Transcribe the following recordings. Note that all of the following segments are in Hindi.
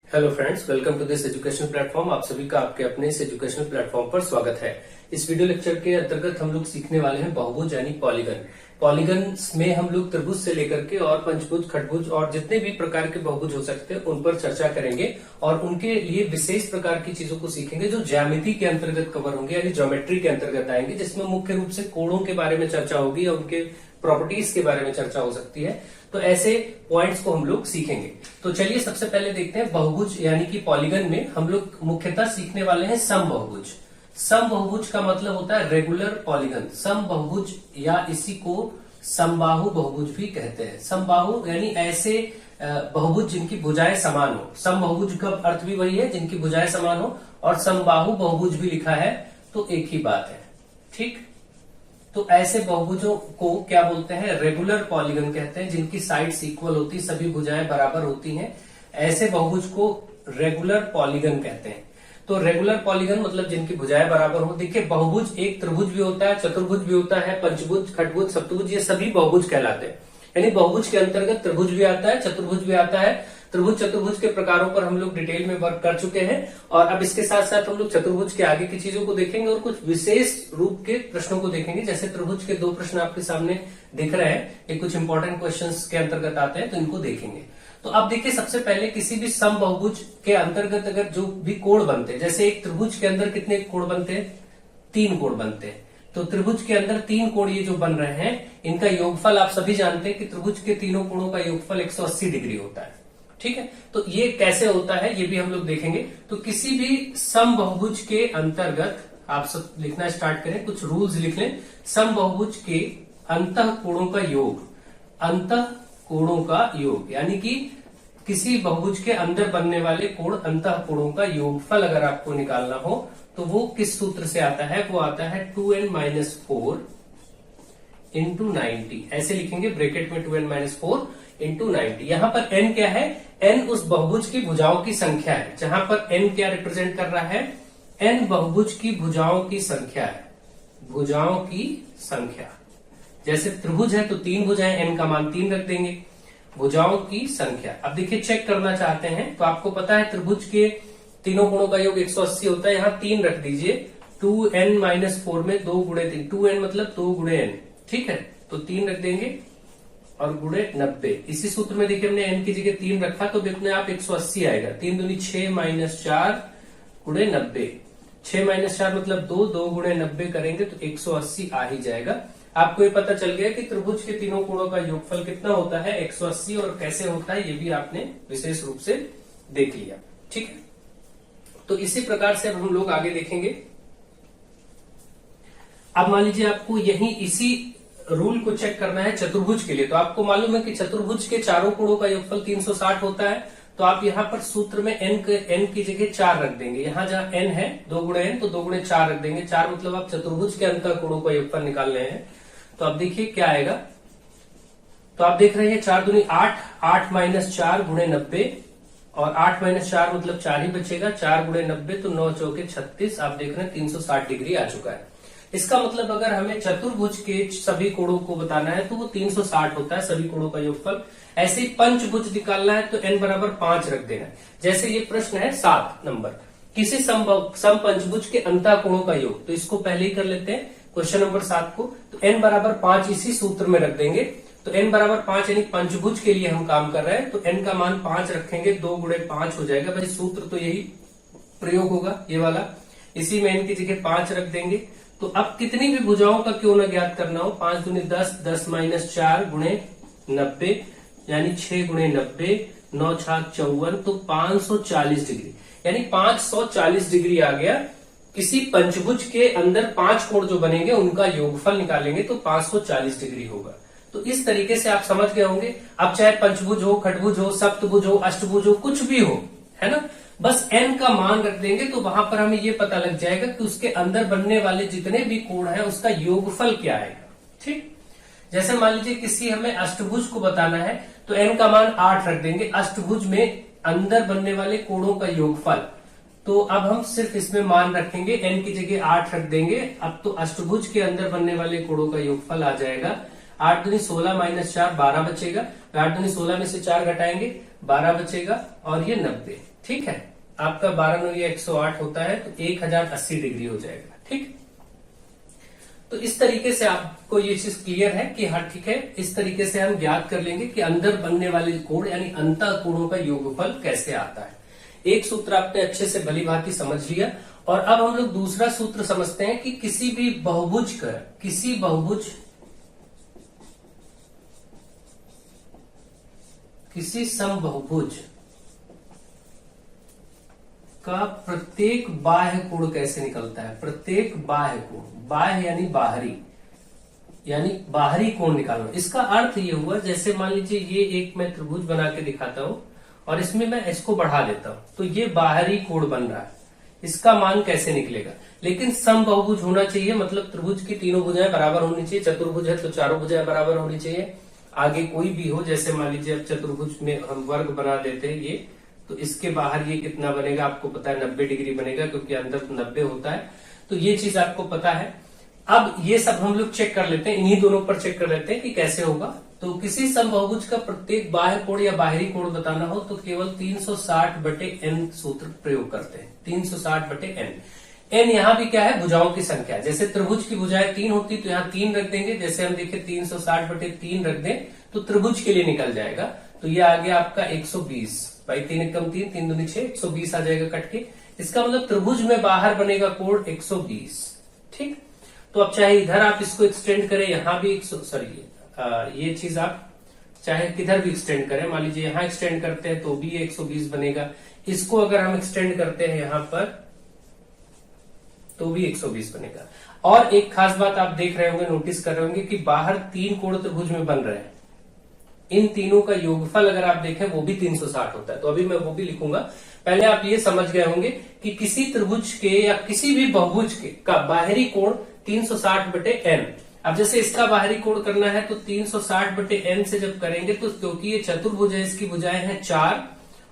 Hello friends, welcome to this education platform. आप सभी का आपके अपने इस एजुकेशन प्लेटफॉर्म पर स्वागत है। इस वीडियो लेक्चर के अंतर्गत हम लोग सीखने वाले हैं बहुभुज यानी पॉलीगन। पॉलीगन में हम लोग त्रिभुज से लेकर के और पंचभुज, खटभुज और जितने भी प्रकार के बहुभुज हो सकते हैं उन पर चर्चा करेंगे और उनके लिए विशेष प्रकार की चीजों को सीखेंगे जो ज्यामिति के अंतर्गत कवर होंगे यानी ज्योमेट्री के अंतर्गत आएंगे, जिसमें मुख्य रूप से कोणों के बारे में चर्चा होगी और उनके प्रॉपर्टीज के बारे में चर्चा हो सकती है। तो ऐसे पॉइंट्स को हम लोग सीखेंगे। तो चलिए सबसे पहले देखते हैं बहुभुज यानी कि पॉलीगन में हम लोग मुख्यतः सीखने वाले हैं समबहुभुज। समबहुभुज का मतलब होता है रेगुलर पॉलीगन। समबहुभुज या इसी को समबाहु बहुभुज भी कहते हैं। समबाहु यानी ऐसे बहुभुज जिनकी भुजाएं समान हो। समबहुभुज का अर्थ भी वही है जिनकी भुजाएं समान हो, और समबाहु बहुभुज भी लिखा है तो एक ही बात है। ठीक, तो ऐसे बहुभुजों को क्या बोलते हैं? रेगुलर पॉलीगन कहते हैं, जिनकी साइड्स इक्वल होती, सभी भुजाएं बराबर होती हैं। ऐसे बहुभुज को रेगुलर पॉलीगन कहते हैं। तो रेगुलर पॉलीगन मतलब जिनकी भुजाएं बराबर हो। देखिए, बहुभुज एक त्रिभुज भी होता है, चतुर्भुज भी होता है, पंचभुज, खटभुज, सप्तभुज, ये सभी बहुभुज कहलाते हैं। यानी बहुभुज के अंतर्गत त्रिभुज भी आता है, चतुर्भुज भी आता है। त्रिभुज चतुर्भुज के प्रकारों पर हम लोग डिटेल में वर्क कर चुके हैं और अब इसके साथ साथ हम लोग चतुर्भुज के आगे की चीजों को देखेंगे और कुछ विशेष रूप के प्रश्नों को देखेंगे। जैसे त्रिभुज के 2 प्रश्न आपके सामने दिख रहे हैं, ये कुछ इंपॉर्टेंट क्वेश्चंस के अंतर्गत आते हैं, तो इनको देखेंगे। तो अब देखिए, सबसे पहले किसी भी समबहुभुज के अंतर्गत अगर जो भी कोण बनते हैं, जैसे एक त्रिभुज के अंदर कितने कोण बनते हैं? 3 कोण बनते हैं। तो त्रिभुज के अंदर 3 कोण ये जो बन रहे हैं, इनका योगफल आप सभी जानते हैं कि त्रिभुज के तीनों कोणों का योगफल 180 डिग्री होता है। ठीक है, तो ये कैसे होता है ये भी हम लोग देखेंगे। तो किसी भी समबहुभुज के अंतर्गत आप सब लिखना स्टार्ट करें, कुछ रूल्स लिख लें। समबहुभुज के अंतः कोणों का योग, अंतः कोणों का योग यानी कि किसी बहुभुज के अंदर बनने वाले कोण, अंतः कोणों का योगफल अगर आपको निकालना हो तो वो किस सूत्र से आता है? वो आता है 2n-4 इंटू 90। ऐसे लिखेंगे ब्रैकेट में 2n-4 इंटू 90। यहां पर n क्या है? n उस बहुभुज की भुजाओं की संख्या है। जहां पर n क्या रिप्रेजेंट कर रहा है? n बहुभुज की भुजाओं की संख्या है, भुजाओं की संख्या। जैसे त्रिभुज है तो 3 भुजाएं, n का मान 3 रख देंगे। भुजाओं की संख्या। अब देखिए, चेक करना चाहते हैं तो आपको पता है त्रिभुज के तीनों कोणों का योग 180 होता है। यहां 3 रख दीजिए। 2n-4 में 2 गुणे 3, 2n मतलब 2 गुणे n। ठीक है, तो 3 रख देंगे और गुणे 90। इसी सूत्र में देखिए, हमने n की जगह 3 रखा तो अपने आप 180 आएगा। 3 दूनी 6 - 4 गुणे 90। 6 - 4 मतलब 2, 2 गुणे 90 करेंगे तो 180 आ ही जाएगा। आपको ये पता चल गया कि त्रिभुज के तीनों कोणों का योगफल कितना होता है? 180। और कैसे होता है ये भी आपने विशेष रूप से देख लिया। ठीक है, तो इसी प्रकार से अब हम लोग आगे देखेंगे। अब मान लीजिए आपको यही इसी रूल को चेक करना है चतुर्भुज के लिए। तो आपको मालूम है कि चतुर्भुज के चारों कोणों का योगफल 360 होता है। तो आप यहाँ पर सूत्र में n की जगह 4 रख देंगे। यहाँ जहाँ n है 2 गुणे n, तो 2 गुणे 4 रख देंगे। 4 मतलब आप चतुर्भुज के अंतर कोणों का योगफल निकाल रहे हैं। तो अब देखिए क्या आएगा। तो आप देख रहे हैं 4 दूनी 8, 8 - 4 गुणे 90, और 8 - 4 मतलब 4 ही बचेगा। 4 गुणे 90 तो 9 चौके 36। आप देख रहे हैं 360 डिग्री आ चुका है। इसका मतलब अगर हमें चतुर्भुज के सभी कोणों को बताना है तो वो 360 होता है, सभी कोणों का योगफल। ऐसे ही पंचभुज निकालना है तो n बराबर 5 रख देना है। जैसे ये प्रश्न है 7 नंबर, किसी समपंचभुज के अंतः कोणों का योग। तो इसको पहले ही कर लेते हैं क्वेश्चन नंबर 7 को। तो n बराबर 5 इसी सूत्र में रख देंगे। तो n बराबर 5 यानी पंचभुज के लिए हम काम कर रहे हैं, तो n का मान 5 रखेंगे। 2 गुणे 5 हो जाएगा। भाई सूत्र तो यही प्रयोग होगा, ये वाला। इसी में n की जगह 5 रख देंगे। तो अब कितनी भी भुजाओं का क्यों ना ज्ञात करना हो, 5 दूनी 10, 10 - 4 गुणे 90 यानी 6 गुणे 90, 9 × 6 = 54, तो 540 डिग्री यानी 540 डिग्री आ गया। किसी पंचभुज के अंदर 5 कोण जो बनेंगे उनका योगफल निकालेंगे तो 540 डिग्री होगा। तो इस तरीके से आप समझ गए होंगे। अब चाहे पंचभुज हो, खटभुज हो, सप्तभुज हो, अष्टभुज हो, कुछ भी हो, है ना, बस n का मान रख देंगे तो वहां पर हमें ये पता लग जाएगा कि उसके अंदर बनने वाले जितने भी कोण है उसका योगफल क्या आएगा। ठीक, जैसे मान लीजिए किसी हमें अष्टभुज को बताना है तो n का मान 8 रख देंगे। अष्टभुज में अंदर बनने वाले कोणों का योगफल, तो अब हम सिर्फ इसमें मान रखेंगे, n की जगह 8 रख देंगे। अब तो अष्टभुज के अंदर बनने वाले कोणों का योगफल आ जाएगा 8 दूनी 16 - 4 12 बचेगा। 8 दूनी 16 में से 4 घटाएंगे 12 बचेगा और ये 90। ठीक है, आपका 12 9 108 होता है तो 1080 डिग्री हो जाएगा। ठीक, तो इस तरीके से आपको ये चीज क्लियर है कि हाँ ठीक है, इस तरीके से हम ज्ञात कर लेंगे कि अंदर बनने वाले कोण यानी अंतःकोणों का योगफल कैसे आता है। एक सूत्र आपने अच्छे से भली भांति समझ लिया, और अब हम लोग दूसरा सूत्र समझते हैं कि किसी भी बहुभुज का, किसी बहुभुज, किसी समबहुभुज का प्रत्येक बाह्य कोण कैसे निकलता है। प्रत्येक बाह्य कोण, बाह्य यानी बाहरी, यानी बाहरी कोण निकालना। इसका अर्थ ये हुआ, जैसे मान लीजिए ये एक मैं त्रिभुज बना के दिखाता हूं और इसमें मैं इसको बढ़ा देता हूं तो ये बाहरी कोण बन रहा है, इसका मान कैसे निकलेगा। लेकिन समबहुभुज होना चाहिए, मतलब त्रिभुज की तीनों भुजाएं बराबर होनी चाहिए। चतुर्भुज है तो चारों भुजाएं बराबर होनी चाहिए। आगे कोई भी हो, जैसे मान लीजिए अब चतुर्भुज में हम वर्ग बना देते हैं ये, तो इसके बाहर ये कितना बनेगा आपको पता है, 90 डिग्री बनेगा, क्योंकि अंदर 90 होता है। तो ये चीज आपको पता है। अब ये सब हम लोग चेक कर लेते हैं, इन्हीं दोनों पर चेक कर लेते हैं कि कैसे होगा। तो किसी समबहुभुज का प्रत्येक बाह्य कोण या बाहरी कोण बताना हो तो केवल 360/n सूत्र प्रयोग करते हैं। 360/n। n यहाँ भी क्या है, भुजाओं की संख्या। जैसे त्रिभुज की भुजाएं 3 होती तो यहाँ 3 रख देंगे। जैसे हम देखें 360/3 रख दें तो त्रिभुज के लिए निकल जाएगा। तो ये आ गया आपका 120, भाई 3 एकम 3, 3 दूनी 6, 120 आ जाएगा कट के। इसका मतलब त्रिभुज में बाहर बनेगा कोण 120। ठीक, तो अब चाहे इधर आप इसको एक्सटेंड करें, यहां भी ये चीज आप चाहे किधर भी एक्सटेंड करें, मान लीजिए यहां एक्सटेंड करते हैं तो भी 120 बनेगा। इसको अगर हम एक्सटेंड करते हैं यहां पर तो भी 120 बनेगा। और एक खास बात आप देख रहे होंगे, नोटिस कर रहे होंगे कि बाहर 3 कोण त्रिभुज में बन रहे हैं। इन तीनों का योगफल अगर आप देखें वो भी 360 होता है। तो अभी मैं वो भी लिखूंगा। पहले आप ये समझ गए होंगे कि किसी त्रिभुज के या किसी भी बहुभुज के का बाहरी कोण 360/n। अब जैसे इसका बाहरी कोण करना है तो 360/n से जब करेंगे तो, क्योंकि ये चतुर्भुज है, इसकी भुजाएं हैं 4,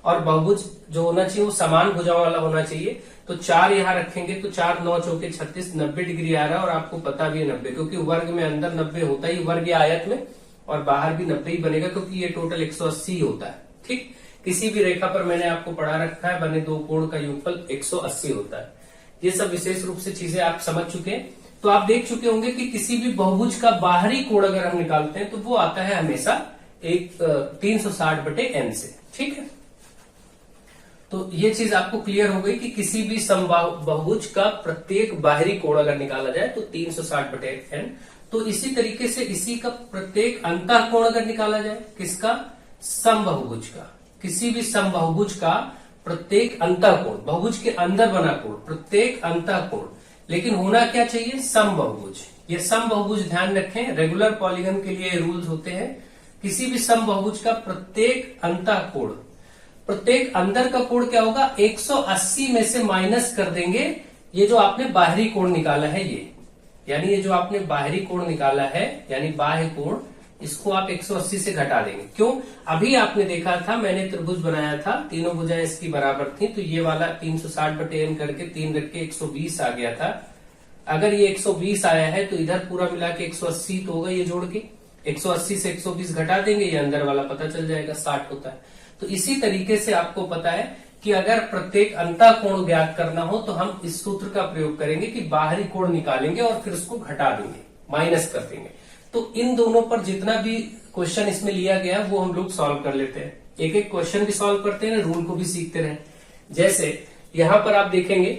और बहुभुज जो होना चाहिए वो समान भुजाओं वाला होना चाहिए। तो 4 यहां रखेंगे तो 4 9 चौके 36, 90 डिग्री आ रहा है। और आपको पता भी है 90, क्योंकि वर्ग में अंदर 90 होता ही, वर्ग या आयत में, और बाहर भी 90 ही बनेगा, क्योंकि ये टोटल 180 होता है। ठीक, किसी भी रेखा पर मैंने आपको पढ़ा रखा है, बने दो कोण का योगफल 180 होता है। ये सब विशेष रूप से चीजें आप समझ चुके हैं। तो आप देख चुके होंगे कि किसी भी बहुभुज का बाहरी कोण अगर हम निकालते हैं तो वो आता है हमेशा 360/n से। ठीक है, तो ये चीज आपको क्लियर हो गई कि किसी भी समबाहुभुज का प्रत्येक बाहरी कोण अगर निकाला जाए तो 360/n। तो इसी तरीके से इसी का प्रत्येक अंतःकोण अगर निकाला जाए, किसका, समबाहुभुज का, किसी भी समबाहुभुज का प्रत्येक अंतःकोण, बहुभुज के अंदर बना कोण, प्रत्येक अंतःकोण, लेकिन होना क्या चाहिए, समबाहुभुज। ये समबाहुभुज ध्यान रखें, रेगुलर पॉलीगन के लिए रूल्स होते हैं। किसी भी समबाहुभुज का प्रत्येक अंतःकोण, प्रत्येक अंदर का कोण क्या होगा, 180 में से माइनस कर देंगे ये जो आपने बाहरी कोण निकाला है, ये यानी ये जो आपने बाहरी कोण निकाला है यानी बाह्य कोण, इसको आप 180 से घटा देंगे। क्यों, अभी आपने देखा था मैंने त्रिभुज बनाया था, तीनों भुजाएं इसकी बराबर थी, तो ये वाला 360/n करके 3 रख के 120 आ गया था। अगर ये 120 आया है तो इधर पूरा मिला के 180 तो होगा, ये जोड़ के 180 से 120 घटा देंगे, ये अंदर वाला पता चल जाएगा 60 होता है। तो इसी तरीके से आपको पता है कि अगर प्रत्येक अंतःकोण ज्ञात करना हो तो हम इस सूत्र का प्रयोग करेंगे कि बाहरी कोण निकालेंगे और फिर उसको घटा देंगे, माइनस कर देंगे। तो इन दोनों पर जितना भी क्वेश्चन इसमें लिया गया वो हम लोग सॉल्व कर लेते हैं। एक एक क्वेश्चन भी सॉल्व करते हैं, रूल को भी सीखते रहे। जैसे यहां पर आप देखेंगे,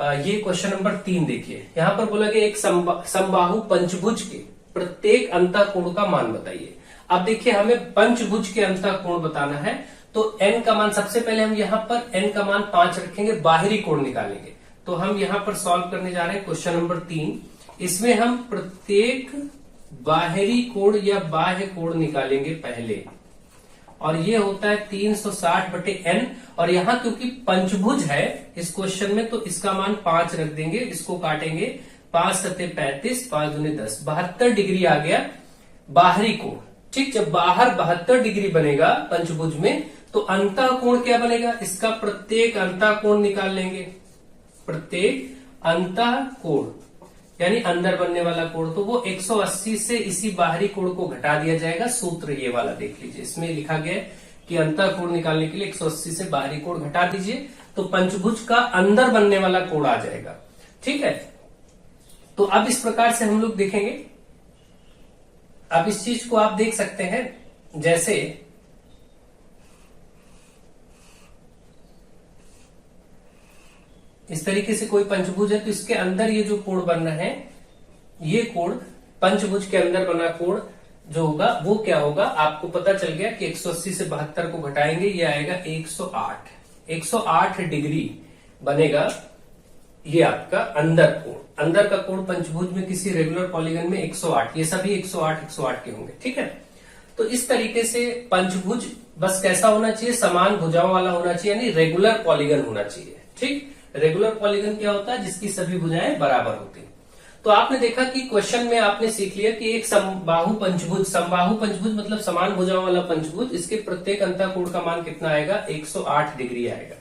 ये क्वेश्चन नंबर 3 देखिए, यहां पर बोला गया एक समबाहु पंचभुज के प्रत्येक अंतःकोण का मान बताइए। अब देखिए हमें पंचभुज के अंतःकोण बताना है, तो n का मान, सबसे पहले हम यहाँ पर n का मान 5 रखेंगे, बाहरी कोण निकालेंगे। तो हम यहाँ पर सॉल्व करने जा रहे हैं क्वेश्चन नंबर 3। इसमें हम प्रत्येक बाहरी कोण या बाह्य कोण निकालेंगे पहले, और ये होता है 360/n। और यहाँ क्योंकि पंचभुज है इस क्वेश्चन में, तो इसका मान 5 रख देंगे, इसको काटेंगे, 5 सत्ते 35, 5 दूनी 10, 72 डिग्री आ गया बाहरी कोण। ठीक, जब बाहर 72 डिग्री बनेगा पंचभुज में तो अंतःकोण क्या बनेगा, इसका प्रत्येक अंतःकोण निकाल लेंगे, प्रत्येक अंतःकोण यानी अंदर बनने वाला कोण, तो वो 180 से इसी बाहरी कोण को घटा दिया जाएगा। सूत्र ये वाला देख लीजिए, इसमें लिखा गया है कि अंतः कोण निकालने के लिए 180 से बाहरी कोण घटा दीजिए, तो पंचभुज का अंदर बनने वाला कोण आ जाएगा। ठीक है, तो अब इस प्रकार से हम लोग देखेंगे। अब इस चीज को आप देख सकते हैं, जैसे इस तरीके से कोई पंचभुज है, तो इसके अंदर ये जो कोण बन रहे हैं, ये कोण पंचभुज के अंदर बना कोण जो होगा वो क्या होगा, आपको पता चल गया कि 180 से 72 को घटाएंगे, ये आएगा 108 डिग्री बनेगा ये आपका अंदर कोण। अंदर का कोण पंचभुज में किसी रेगुलर पॉलीगन में 108, ये सभी 108 के होंगे। ठीक है, तो इस तरीके से पंचभुज बस कैसा होना चाहिए, समान भुजाओं वाला होना चाहिए, यानी रेगुलर पॉलीगन होना चाहिए। ठीक, रेगुलर पॉलीगन क्या होता है, जिसकी सभी भुजाएं बराबर होती हैं। तो आपने देखा कि क्वेश्चन में आपने सीख लिया कि एक समबाहु पंचभुज मतलब समान भुजाओं वाला पंचभुज, इसके प्रत्येक अंतःकोण का मान कितना आएगा, 108 डिग्री आएगा।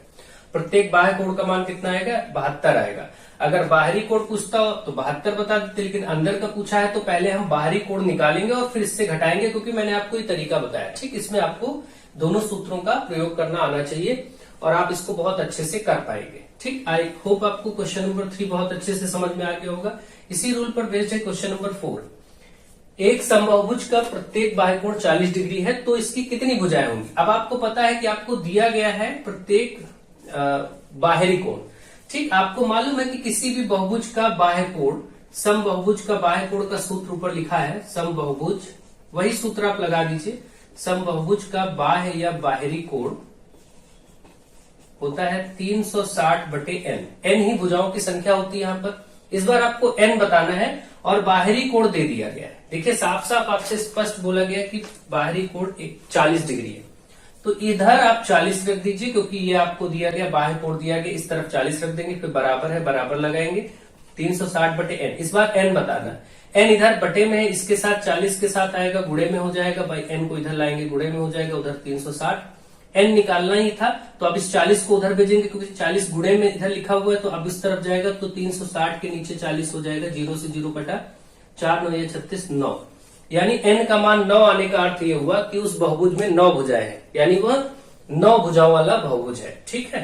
प्रत्येक बाह्य कोण का मान कितना आएगा, 72 आएगा। अगर बाहरी कोण पूछता हो तो 72 बता देते, लेकिन अंदर का पूछा है तो पहले हम बाहरी कोण निकालेंगे और फिर इससे घटाएंगे, क्योंकि मैंने आपको ये तरीका बताया। ठीक, इसमें आपको दोनों सूत्रों का प्रयोग करना आना चाहिए और आप इसको बहुत अच्छे से कर पाएंगे। ठीक, आई होप आपको क्वेश्चन नंबर 3 बहुत अच्छे से समझ में आ गया होगा। इसी रूल पर बेस्ड है क्वेश्चन नंबर 4। एक समबाहुभुज का प्रत्येक बाह्य कोण 40 डिग्री है, तो इसकी कितनी भुजाएं होंगी। अब आपको पता है कि आपको दिया गया है प्रत्येक बाहरी कोण। ठीक, आपको मालूम है कि किसी भी बहुभुज का बाह्य कोण, समबाहुभुज का बाह्य कोण का सूत्र ऊपर लिखा है, समबाहुभुज, वही सूत्र आप लगा दीजिए। समबाहुभुज का बाह्य या बाहरी कोण होता है 360/n। n ही भुजाओं की संख्या होती है यहाँ पर। इस बार आपको n बताना है और बाहरी कोण दे दिया गया है। देखिए साफ साफ आपसे स्पष्ट बोला गया कि बाहरी कोण 40 डिग्री है, तो इधर आप 40 रख दीजिए, क्योंकि ये आपको दिया गया बाह्य कोण दिया गया, इस तरफ 40 रख देंगे, फिर बराबर है, बराबर लगाएंगे, 360/n। इस बार n बताना, n इधर बटे में है, इसके साथ 40 के साथ आएगा, गुणे में हो जाएगा, भाई n को इधर लाएंगे, गुणे में हो जाएगा, उधर 360। n निकालना ही था तो अब इस 40 को उधर भेजेंगे, क्योंकि 40 गुणे में इधर लिखा हुआ है, तो अब इस तरफ जाएगा तो 360 के नीचे 40 हो जाएगा, 0 से 0 कटा, 4 9 36 9, यानी n का मान 9 आने का अर्थ ये हुआ कि उस बहुभुज में 9 भुजाएं हैं, यानी वह 9 भुजाओं वाला बहुभुज है। ठीक है,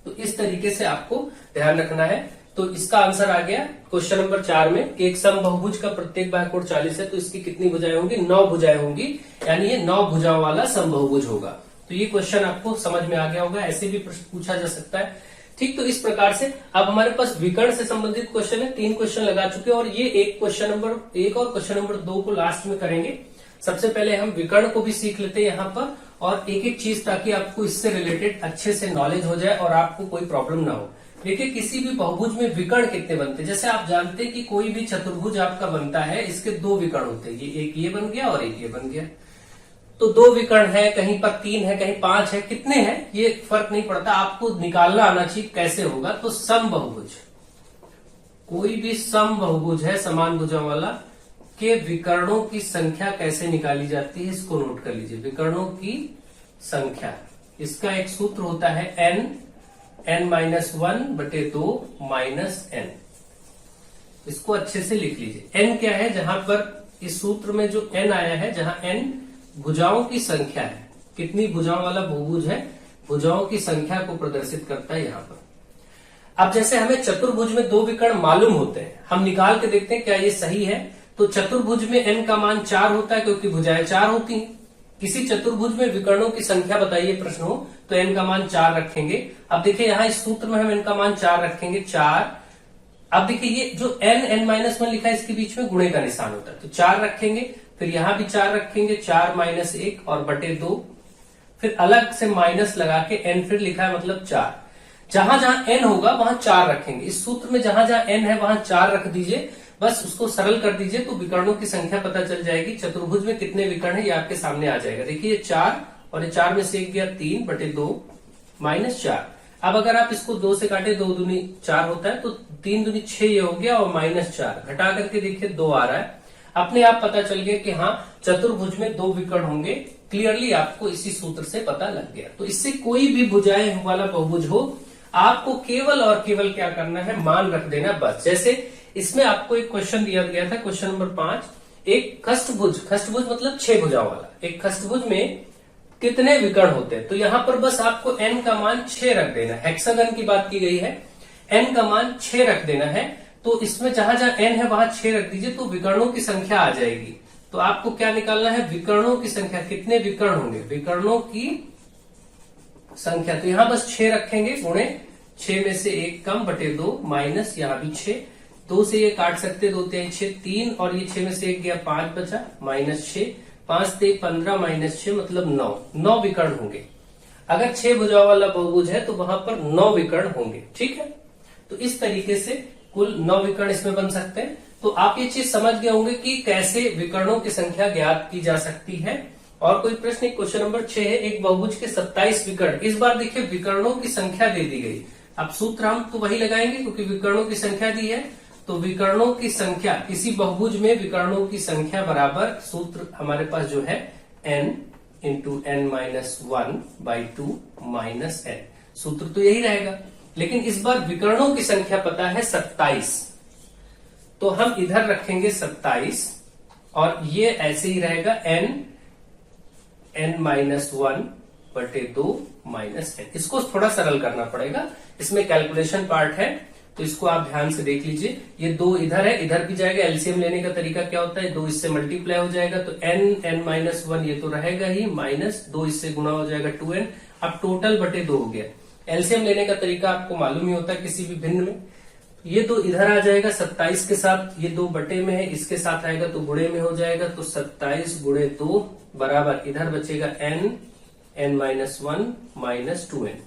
तो इस तरीके से आपको ध्यान रखना है। तो इसका आंसर आ गया क्वेश्चन नंबर 4 में कि एक समबाहुभुज का प्रत्येक बाह्य कोण 40 है, तो इसकी कितनी भुजाएं होंगी, 9 भुजाएं होंगी, यानी ये 9 भुजाओं वाला समबाहुभुज होगा। तो ये क्वेश्चन आपको समझ में आ गया होगा, ऐसे भी प्रश्न पूछा जा सकता है। ठीक, तो इस प्रकार से अब हमारे पास विकर्ण से संबंधित क्वेश्चन है, 3 क्वेश्चन लगा चुके हैं और ये एक क्वेश्चन नंबर 1 और क्वेश्चन नंबर 2 को लास्ट में करेंगे। सबसे पहले हम विकर्ण को भी सीख लेते हैं यहाँ पर, और एक एक चीज, ताकि आपको इससे रिलेटेड अच्छे से नॉलेज हो जाए और आपको कोई प्रॉब्लम ना हो। देखिए किसी भी बहुभुज में विकर्ण कितने बनते हैं, जैसे आप जानते हैं कि कोई भी चतुर्भुज आपका बनता है, इसके 2 विकर्ण होते हैं, ये एक ये बन गया और एक ये बन गया, तो 2 विकर्ण है, कहीं पर 3 है, कहीं 5 है, कितने हैं ये फर्क नहीं पड़ता, आपको निकालना आना चाहिए कैसे होगा। तो समबाहुभुज, कोई भी समबाहुभुज है समान भुजाओं वाला, के विकर्णों की संख्या कैसे निकाली जाती है, इसको नोट कर लीजिए। विकर्णों की संख्या, इसका एक सूत्र होता है n-1/2 -n। इसको अच्छे से लिख लीजिए। n क्या है, जहां पर इस सूत्र में जो n आया है, जहां n भुजाओं की संख्या है, कितनी भुजाओं वाला बहुभुज है, भुजाओं की संख्या को प्रदर्शित करता है यहाँ पर। अब जैसे हमें चतुर्भुज में 2 विकर्ण मालूम होते हैं, हम निकाल के देखते हैं क्या ये सही है। तो चतुर्भुज में n का मान 4 होता है, क्योंकि भुजाएं 4 होती हैं। किसी चतुर्भुज में विकर्णों की संख्या बताइए प्रश्न हो, तो n का मान 4 रखेंगे। अब देखिए यहाँ इस सूत्र में हम n का मान 4 रखेंगे, 4। अब देखिए ये जो n-1 लिखा है, इसके बीच में गुणे का निशान होता है, तो 4 रखेंगे, फिर यहां भी 4 रखेंगे, 4 - 1 और बटे 2, फिर अलग से माइनस लगा के n फिर लिखा है, मतलब 4। जहां जहां n होगा वहां 4 रखेंगे। इस सूत्र में जहां जहां n है वहां 4 रख दीजिए, बस उसको सरल कर दीजिए, तो विकर्णों की संख्या पता चल जाएगी। चतुर्भुज में कितने विकर्ण है ये आपके सामने आ जाएगा। देखिए ये 4 और ये 4 में से 1 गया, 3/2 -4। अब अगर आप इसको 2 से काटे, 2 दूनी 4 होता है, तो 3 दूनी 6 ये हो गया, और -4 घटा करके देखिए 2 आ रहा है। अपने आप पता चल गया कि हाँ चतुर्भुज में 2 विकर्ण होंगे, क्लियरली आपको इसी सूत्र से पता लग गया। तो इससे कोई भी भुजाएं वाला बहुभुज हो, आपको केवल और केवल क्या करना है, मान रख देना बस। जैसे इसमें आपको एक क्वेश्चन दिया गया था, क्वेश्चन नंबर 5, एक खष्टभुज मतलब 6 भुजाओं वाला, एक खष्टभुज में कितने विकर्ण होते हैं। तो यहां पर बस आपको n का मान 6 रख देना है। हेक्सागन की बात की गई है, n का मान 6 रख देना है। तो इसमें जहां जहां n है वहां 6 रख दीजिए, तो विकर्णों की संख्या आ जाएगी। तो आपको क्या निकालना है, विकर्णों की संख्या, कितने विकर्ण होंगे, विकर्णों की संख्या। तो यहां बस 6 रखेंगे, गुणे 6 में से 1 कम बटे 2 माइनस यहां भी 6, 2 से ये काट सकते, 2 3 6 3, और ये 6 में से 1 गया 5 बचा, माइनस 6, 5 से 15 माइनस 6 मतलब 9 विकर्ण होंगे। अगर 6 भुजाओं वाला बहुभुज है तो वहां पर 9 विकर्ण होंगे। ठीक है, तो इस तरीके से कुल 9 विकर्ण इसमें बन सकते हैं। तो आप ये चीज समझ गए होंगे कि कैसे विकर्णों की संख्या ज्ञात की जा सकती है। और कोई प्रश्न, क्वेश्चन नंबर 6 है, एक बहुभुज के 27 विकर्ण। इस बार देखिए विकर्णों की संख्या दे दी गई। अब सूत्र हम तो वही लगाएंगे क्योंकि विकर्णों की संख्या दी है। तो विकर्णों की संख्या, किसी बहुभुज में विकर्णों की संख्या बराबर, सूत्र हमारे पास जो है n into n minus 1/2 minus n, सूत्र तो यही रहेगा। लेकिन इस बार विकर्णों की संख्या पता है 27, तो हम इधर रखेंगे 27 और ये ऐसे ही रहेगा n माइनस 1/2 माइनस n। इसको थोड़ा सरल करना पड़ेगा, इसमें कैलकुलेशन पार्ट है, तो इसको आप ध्यान से देख लीजिए। ये 2 इधर है, इधर भी जाएगा। एलसीएम लेने का तरीका क्या होता है, 2 इससे मल्टीप्लाई हो जाएगा तो n माइनस 1 ये तो रहेगा ही, माइनस 2 इससे गुणा हो जाएगा 2n। अब टोटल बटे 2 हो गया। एलसीएम लेने का तरीका आपको मालूम ही होता है किसी भी भिन्न में। ये 2 इधर आ जाएगा 27 के साथ, ये 2 बटे में है, इसके साथ आएगा तो गुणे में हो जाएगा। तो 27 गुणे 2 बराबर, इधर बचेगा n माइनस 1 माइनस 2n,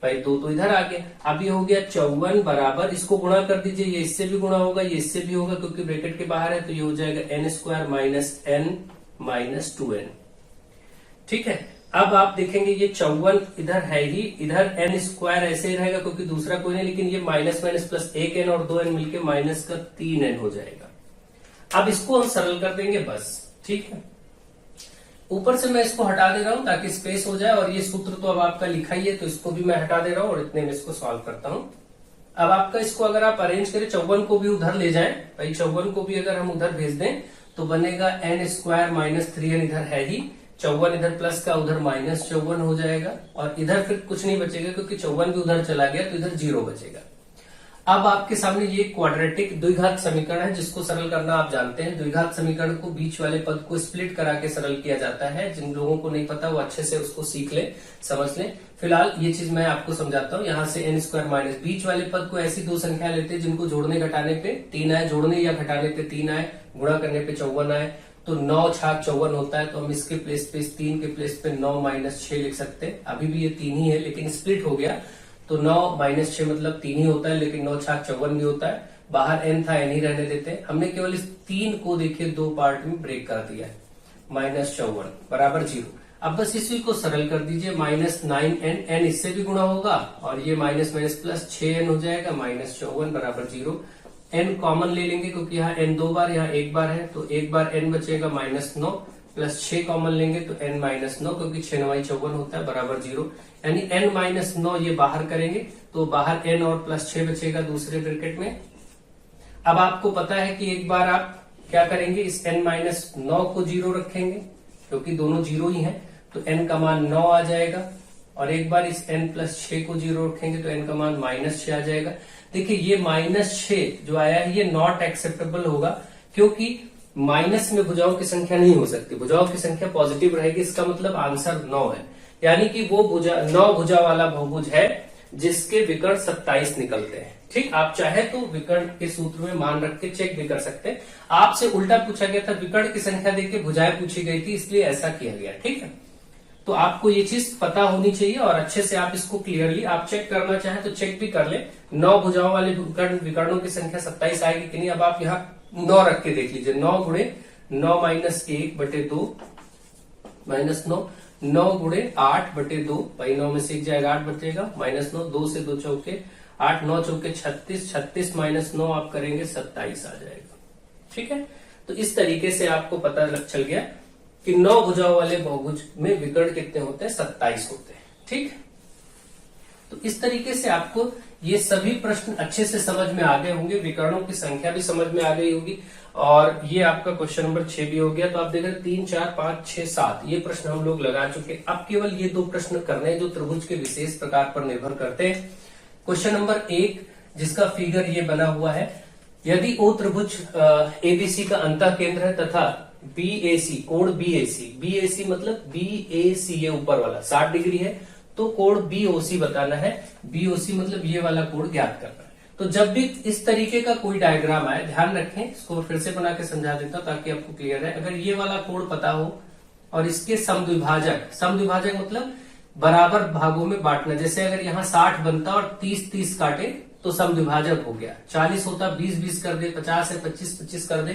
भाई 2 तो इधर आ गया। अब ये हो गया 54 बराबर, इसको गुणा कर दीजिए, ये इससे भी गुणा होगा, ये इससे भी होगा क्योंकि ब्रैकेट के बाहर है, तो ये हो जाएगा n² minus n minus 2n। ठीक है, अब आप देखेंगे ये 54 इधर है ही, इधर n² ऐसे ही रहेगा क्योंकि दूसरा कोई नहीं, लेकिन ये माइनस माइनस प्लस 1n और 2n मिलके माइनस का 3n हो जाएगा। अब इसको हम सरल कर देंगे बस। ठीक है, ऊपर से मैं इसको हटा दे रहा हूं ताकि स्पेस हो जाए, और ये सूत्र तो अब आपका लिखा ही है तो इसको भी मैं हटा दे रहा हूं और इतने में इसको सॉल्व करता हूं। अब आपका इसको अगर आप अरेंज करें, 54 को भी उधर ले जाएं, भाई 54 को भी अगर हम उधर भेज दें तो बनेगा n² माइनस 3n, इधर है ही 54, इधर प्लस का उधर माइनस 54 हो जाएगा, और इधर फिर कुछ नहीं बचेगा क्योंकि 54 भी उधर चला गया तो इधर 0 बचेगा। अब आपके सामने ये क्वाड्रेटिक द्विघात समीकरण है, जिसको सरल करना आप जानते हैं। द्विघात समीकरण को बीच वाले पद को स्प्लिट करा के सरल किया जाता है। जिन लोगों को नहीं पता वो अच्छे से उसको सीख ले, समझ ले। फिलहाल ये चीज मैं आपको समझाता हूँ। यहाँ से n² माइनस, बीच वाले पद को ऐसी 2 संख्या लेते हैं जिनको जोड़ने घटाने पे 3 आए, जोड़ने या घटाने पे 3 आए, गुणा करने पे 54 आए, तो 9 छाक 54 होता है। तो हम इसके प्लेस पे, इस 3 के प्लेस पे 9 माइनस 6 लिख सकते हैं। अभी भी ये 3 ही है लेकिन स्प्लिट हो गया, तो 9 माइनस 6 मतलब 3 ही होता है, लेकिन 9 छाक 54 भी होता है। बाहर n था, n ही रहने देते हैं। हमने केवल इस 3 को देखिए 2 पार्ट में ब्रेक कर दिया है, माइनस 54 बराबर 0। अब बस इसी को सरल कर दीजिए, माइनस 9n, n इससे भी गुणा होगा और ये माइनस माइनस प्लस 6n हो जाएगा, माइनस 54 बराबर 0। n कॉमन ले लेंगे क्योंकि यहाँ n 2 बार, यहाँ 1 बार है, तो 1 बार n बचेगा माइनस 9, प्लस 6 कॉमन लेंगे तो n माइनस 9, क्योंकि 6 9 54 होता है, बराबर 0। यानी n माइनस 9 ये बाहर करेंगे तो बाहर n और प्लस 6 बचेगा दूसरे ब्रैकेट में। अब आपको पता है कि एक बार आप क्या करेंगे, इस n माइनस 9 को 0 रखेंगे क्योंकि दोनों 0 ही हैं, तो n का मान 9 आ जाएगा, और एक बार इस n प्लस 6 को 0 रखेंगे तो n का मान माइनस 6 आ जाएगा। देखिए ये माइनस 6 जो आया है ये नॉट एक्सेप्टेबल होगा, क्योंकि माइनस में भुजाओं की संख्या नहीं हो सकती, भुजाओं की संख्या पॉजिटिव रहेगी। इसका मतलब आंसर 9 है, यानी कि वो 9 भुजा वाला बहुभुज है जिसके विकर्ण 27 निकलते हैं। ठीक, आप चाहे तो विकर्ण के सूत्र में मान रख के चेक भी कर सकते हैं। आपसे उल्टा पूछा गया था, विकर्ण की संख्या देके भुजाएं पूछी गई थी, इसलिए ऐसा किया गया। ठीक है, तो आपको ये चीज पता होनी चाहिए और अच्छे से आप इसको क्लियरली आप चेक करना चाहें तो चेक भी कर ले। 9 भुजाओं वाले विकर्णों की संख्या 27 आएगी कि नहीं। अब आप यहाँ 9 रख के देख लीजिए, 9 गुणे 9 माइनस 1/2 माइनस 9, 9 गुणे 8/2, भाई 9 में से 1 जाएगा 8 बचेगा, माइनस 9, 2 से 2 चौके 8, 9 चौके 36, 36 माइनस 9 आप करेंगे 27 आ जाएगा। ठीक है, तो इस तरीके से आपको पता चल गया कि 9 भुजाओं वाले बहुभुज में विकर्ण कितने होते हैं, 27 होते हैं। ठीक, तो इस तरीके से आपको ये सभी प्रश्न अच्छे से समझ में आ गए होंगे, विकर्णों की संख्या भी समझ में आ गई होगी, और ये आपका क्वेश्चन नंबर 6 भी हो गया। तो आप देख रहे हैं 3, 4, 5, 6, 7 ये प्रश्न हम लोग लगा चुके हैं। अब केवल ये 2 प्रश्न करने हैं जो त्रिभुज के विशेष प्रकार पर निर्भर करते हैं। क्वेश्चन नंबर 1 जिसका फिगर ये बना हुआ है, यदि ओ त्रिभुज एबीसी का अंतः केंद्र है तथा बीएसी कोण बीएसी मतलब बीएसी ये ऊपर वाला 60 डिग्री है, तो कोण बीओसी बताना है। बीओसी मतलब ये वाला कोण ज्ञात करना है। तो जब भी इस तरीके का कोई डायग्राम आए, ध्यान रखें, इसको फिर से बना के समझा देता हूं ताकि आपको क्लियर है। अगर ये वाला कोण पता हो और इसके समद्विभाजक मतलब बराबर भागों में बांटना, जैसे अगर यहाँ 60 बनता और 30-30 काटे तो समद्विभाजक हो गया। 40 होता 20-20 कर दे, 50 है 25-25 कर दे,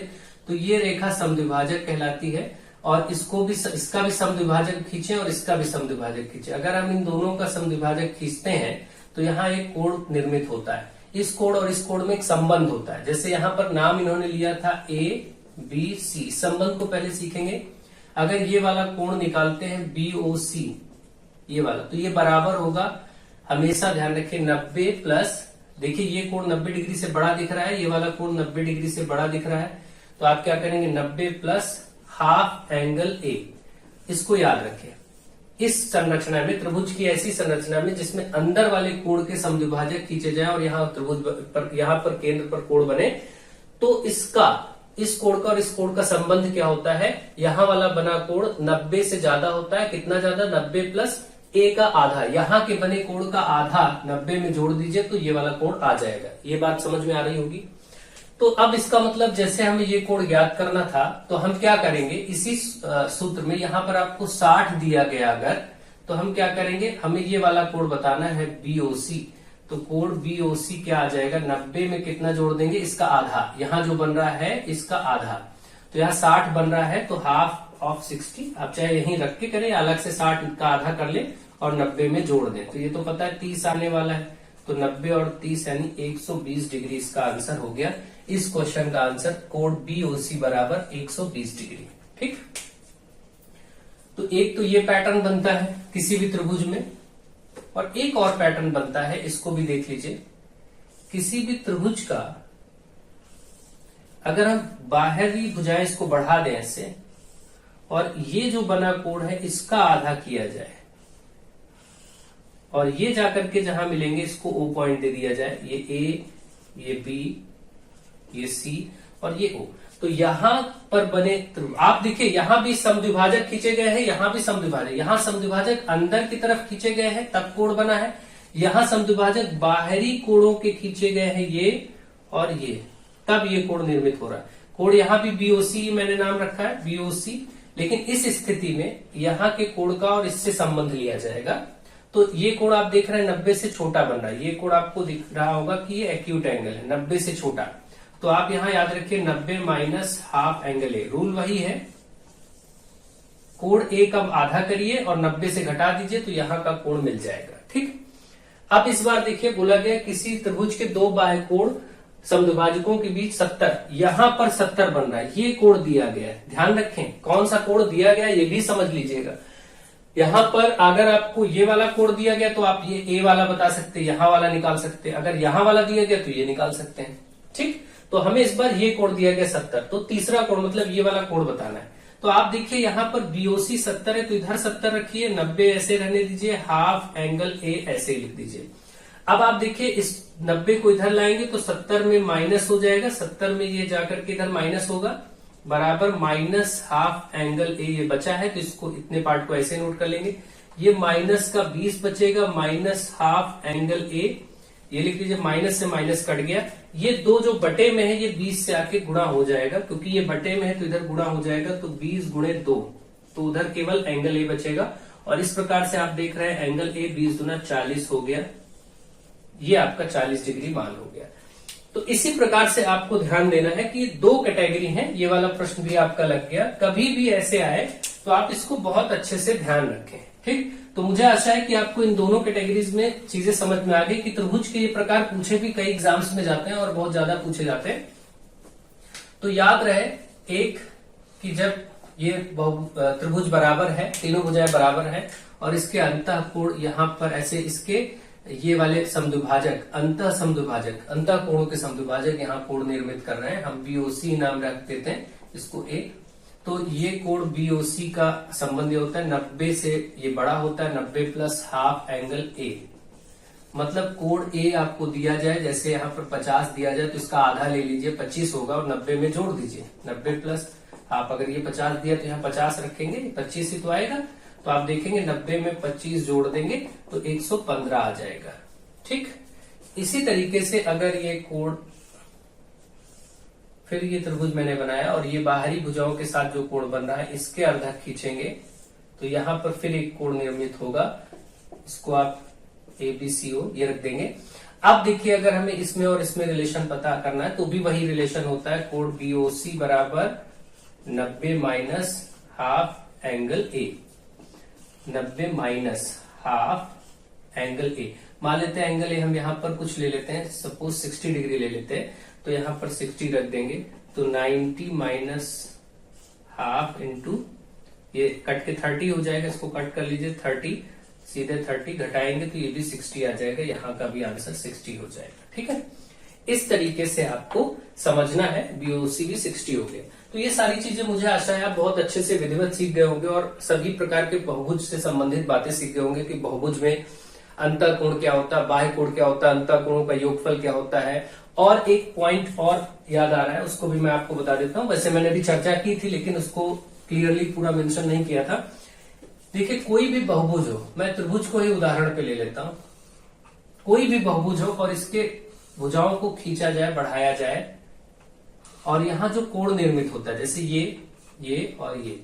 तो ये रेखा समद्विभाजक कहलाती है। और इसका भी समद्विभाजक खींचे और इसका भी समद्विभाजक खींचे। अगर हम इन दोनों का समद्विभाजक खींचते हैं तो यहाँ एक कोण निर्मित होता है। इस कोण और इस कोण में एक संबंध होता है। जैसे यहाँ पर नाम इन्होंने लिया था ABC, संबंध को पहले सीखेंगे। अगर ये वाला कोण निकालते हैं BOC ये वाला, तो ये बराबर होगा, हमेशा ध्यान रखें, 90 प्लस, देखिए ये कोण 90 डिग्री से बड़ा दिख रहा है, ये वाला कोण 90 डिग्री से बड़ा दिख रहा है, तो आप क्या करेंगे 90 प्लस हाफ एंगल A, इसको याद रखें। इस संरचना में, त्रिभुज की ऐसी संरचना में जिसमें अंदर वाले कोण के समद्विभाजक खींचे जाए और यहाँ त्रिभुज पर, यहाँ पर केंद्र पर कोण बने, तो इस कोण का और इस कोण का संबंध क्या होता है, यहाँ वाला बना कोण 90 से ज्यादा होता है। कितना ज्यादा, 90 प्लस A का आधा, यहाँ के बने कोण का आधा 90 में जोड़ दीजिए तो ये वाला कोण आ जाएगा। ये बात समझ में आ रही होगी। तो अब इसका मतलब जैसे हमें ये कोण ज्ञात करना था, तो हम क्या करेंगे, इसी सूत्र में यहाँ पर आपको 60 दिया गया अगर, तो हम क्या करेंगे, हमें ये वाला कोण बताना है BOC, तो कोण BOC क्या आ जाएगा, 90 में कितना जोड़ देंगे, इसका आधा, यहाँ जो बन रहा है इसका आधा, तो यहाँ 60 बन रहा है, तो हाफ ऑफ 60, आप चाहे यहीं रख के करें, अलग से 60 का आधा कर ले और 90 में जोड़ दें, तो ये तो पता है 30 आने वाला है, तो 90 और 30 यानी 120 डिग्री इसका आंसर हो गया। इस क्वेश्चन का आंसर कोण BOC बराबर 120 डिग्री। ठीक, तो एक तो ये पैटर्न बनता है किसी भी त्रिभुज में, और एक और पैटर्न बनता है, इसको भी देख लीजिए। किसी भी त्रिभुज का अगर हम बाहरी भुजाएं इसको बढ़ा दें ऐसे, और ये जो बना कोण है इसका आधा किया जाए, और ये जाकर के जहां मिलेंगे इसको O पॉइंट दे दिया जाए, ये A, ये B, ये C और ये O, तो यहां पर बने आप देखिए यहां भी समद्विभाजक खींचे गए हैं, यहां भी समद्विभाजक, यहां समद्विभाजक अंदर की तरफ खींचे गए हैं तब कोण बना है, यहां समद्विभाजक बाहरी कोणों के खींचे गए हैं ये और ये, तब ये कोण निर्मित हो रहा है। कोण यहां भी BOC मैंने नाम रखा है BOC, लेकिन इस स्थिति में यहां के कोण का और इससे संबंध लिया जाएगा, तो ये कोण आप देख रहे हैं 90 से छोटा बन रहा है, ये कोण आपको दिख रहा होगा कि ये एक्यूट एंगल है 90 से छोटा, तो आप यहां याद रखिए 90 minus half angle A, rule वही है, कोण A कब आधा करिए और 90 से घटा दीजिए तो यहां का कोण मिल जाएगा। ठीक, अब इस बार देखिए बोला गया किसी त्रिभुज के दो बाह्य कोण समद्विभाजकों के बीच 70, यहां पर 70 बन रहा है, ये कोण दिया गया है, ध्यान रखें कौन सा कोण दिया गया ये भी समझ लीजिएगा। यहां पर अगर आपको ये वाला कोण दिया गया तो आप ये A वाला बता सकते हैं, यहां वाला निकाल सकते हैं, अगर यहां वाला दिया गया तो ये निकाल सकते हैं। ठीक, तो हमें इस बार ये कोण दिया गया 70, तो तीसरा कोण मतलब ये वाला कोण बताना है। तो आप देखिए यहाँ पर BOC 70 है तो इधर 70 रखिए, 90 ऐसे रहने दीजिए, हाफ एंगल A ऐसे लिख दीजिए। अब आप देखिए इस 90 को इधर लाएंगे तो 70 में माइनस हो जाएगा, 70 में ये जाकर के इधर माइनस होगा, बराबर माइनस हाफ एंगल A ये बचा है, तो इसको इतने पार्ट को ऐसे नोट कर लेंगे, ये माइनस का 20 बचेगा, माइनस हाफ एंगल A ये लिख लीजिए, माइनस से माइनस कट गया, ये दो जो बटे में है ये 20 से आके गुणा हो जाएगा, क्योंकि ये बटे में है तो इधर गुणा हो जाएगा, तो 20 गुणे 2, तो उधर केवल एंगल A बचेगा, और इस प्रकार से आप देख रहे हैं एंगल A 20 गुना 40 हो गया, ये आपका 40 डिग्री मान हो गया। तो इसी प्रकार से आपको ध्यान देना है कि दो कैटेगरी हैं, ये वाला प्रश्न भी आपका लग गया, कभी भी ऐसे आए तो आप इसको बहुत अच्छे से ध्यान रखें। ठीक, तो मुझे आशा है कि आपको इन दोनों कैटेगरीज में चीजें समझ में आ गई कि त्रिभुज के ये प्रकार पूछे भी कई एग्जाम्स में जाते हैं और बहुत ज्यादा पूछे जाते हैं। तो याद रहे एक कि जब ये त्रिभुज बराबर है, तीनों भुजाएं बराबर है और इसके अंतः कोण यहाँ पर ऐसे इसके ये वाले समद्विभाजक, अंतः समद्विभाजक, अंतः कोणों के समद्विभाजक यहाँ कोण निर्मित कर रहे हैं। हम बीओसी नाम रख देते हैं इसको ए। तो ये कोण बीओसी का संबंध होता है 90 से, ये बड़ा होता है 90 प्लस हाफ एंगल ए। मतलब कोण ए आपको दिया जाए, जैसे यहाँ पर 50 दिया जाए तो इसका आधा ले लीजिए 25 होगा और 90 में जोड़ दीजिए 90 प्लस हाफ। अगर ये 50 दिया तो यहाँ 50 रखेंगे, 25 ही तो आएगा। तो आप देखेंगे 90 में 25 जोड़ देंगे तो 115 आ जाएगा। ठीक, इसी तरीके से अगर ये कोण, फिर ये त्रिभुज मैंने बनाया और ये बाहरी भुजाओं के साथ जो कोण बन रहा है इसके अर्धक खींचेंगे तो यहाँ पर फिर एक कोण निर्मित होगा। इसको आप ABCO ये रख देंगे। अब देखिए अगर हमें इसमें और इसमें रिलेशन पता करना है तो भी वही रिलेशन होता है। कोण BOC बराबर 90 minus half angle A, 90 minus half angle A। मान लेते हैं एंगल A हम यहाँ पर कुछ ले लेते हैं, सपोज 60 डिग्री ले लेते हैं तो यहाँ पर 60 रख देंगे तो 90 माइनस हाफ इंटू ये कट के 30 हो जाएगा। इसको कट कर लीजिए 30, सीधे 30 घटाएंगे तो ये भी 60 आ जाएगा। यहाँ का भी आंसर 60 हो जाएगा। ठीक है, इस तरीके से आपको समझना है। BOC भी 60 हो गया। तो ये सारी चीजें मुझे आशा है आप बहुत अच्छे से विधिवत सीख गए होंगे और सभी प्रकार के बहुभुज से संबंधित बातें सीख गए होंगे कि बहुभुज में अंतः कोण क्या होता है, बाह्य कोण क्या होता है, अंतः कोणों का योगफल क्या होता है। और एक पॉइंट और याद आ रहा है, उसको भी मैं आपको बता देता हूँ। वैसे मैंने भी चर्चा की थी लेकिन उसको क्लियरली पूरा मेंशन नहीं किया था। देखिए कोई भी बहुभुज हो, मैं त्रिभुज को ही उदाहरण पे ले लेता हूं। कोई भी बहुभुज हो और इसके भुजाओं को खींचा जाए, बढ़ाया जाए और यहाँ जो कोण निर्मित होता है जैसे ये और ये,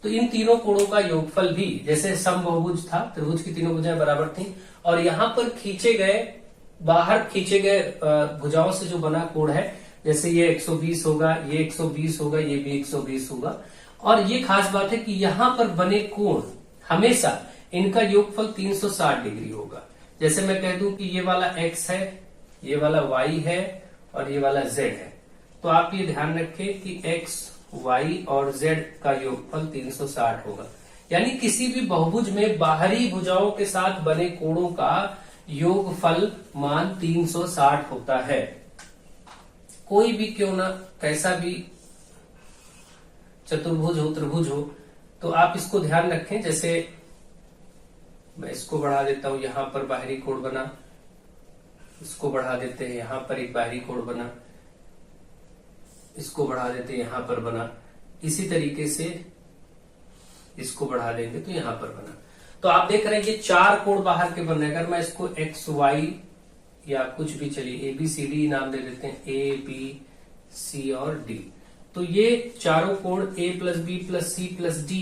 तो इन तीनों कोणों का योगफल भी, जैसे समबहुभुज था, त्रिभुज की तीनों भुजाएं बराबर थी और यहाँ पर खींचे गए, बाहर खींचे गए भुजाओं से जो बना कोण है, जैसे ये 120 होगा, ये 120 होगा, ये भी 120 होगा। और ये खास बात है कि यहाँ पर बने कोण हमेशा इनका योगफल 360 डिग्री होगा। जैसे मैं कह दूं कि ये वाला x है, ये वाला y है और ये वाला z है, तो आप ये ध्यान रखें कि x, y और z का योगफल 360 होगा। यानी किसी भी बहुभुज में बाहरी भुजाओं के साथ बने कोणों का योगफल मान 360 होता है। कोई भी क्यों ना, कैसा भी चतुर्भुज हो, त्रिभुज हो, तो आप इसको ध्यान रखें। जैसे मैं इसको बढ़ा देता हूं, यहां पर बाहरी कोण बना, इसको बढ़ा देते हैं, यहां पर एक बाहरी कोण बना, इसको बढ़ा देते हैं, यहां पर बना। इसी तरीके से इसको बढ़ा देंगे तो यहां पर बना। तो आप देख रहे हैं ये 4 कोण बाहर के बन रहे हैं। अगर मैं इसको XY या कुछ भी, चलिए ABCD नाम दे देते हैं, ABC और D, तो ये चारों कोण A plus B plus C plus D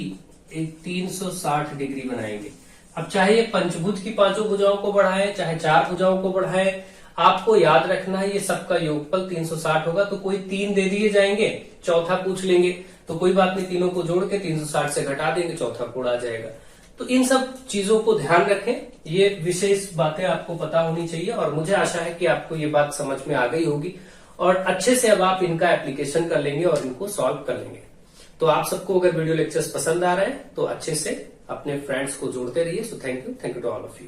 एक 360 डिग्री बनाएंगे। अब चाहे ये पंचभुज की 5 भुजाओं को बढ़ाए, चाहे 4 भुजाओं को बढ़ाए, आपको याद रखना है ये सबका योगफल 360 होगा। तो कोई 3 दे दिए जाएंगे, चौथा पूछ लेंगे तो कोई बात नहीं, तीनों को जोड़ के 360 से घटा देंगे, चौथा कोण आ जाएगा। तो इन सब चीजों को ध्यान रखें, ये विशेष बातें आपको पता होनी चाहिए और मुझे आशा है कि आपको ये बात समझ में आ गई होगी और अच्छे से अब आप इनका एप्लीकेशन कर लेंगे और इनको सॉल्व कर लेंगे। तो आप सबको अगर वीडियो लेक्चर्स पसंद आ रहे हैं तो अच्छे से अपने फ्रेंड्स को जोड़ते रहिए। So thank you to all of you.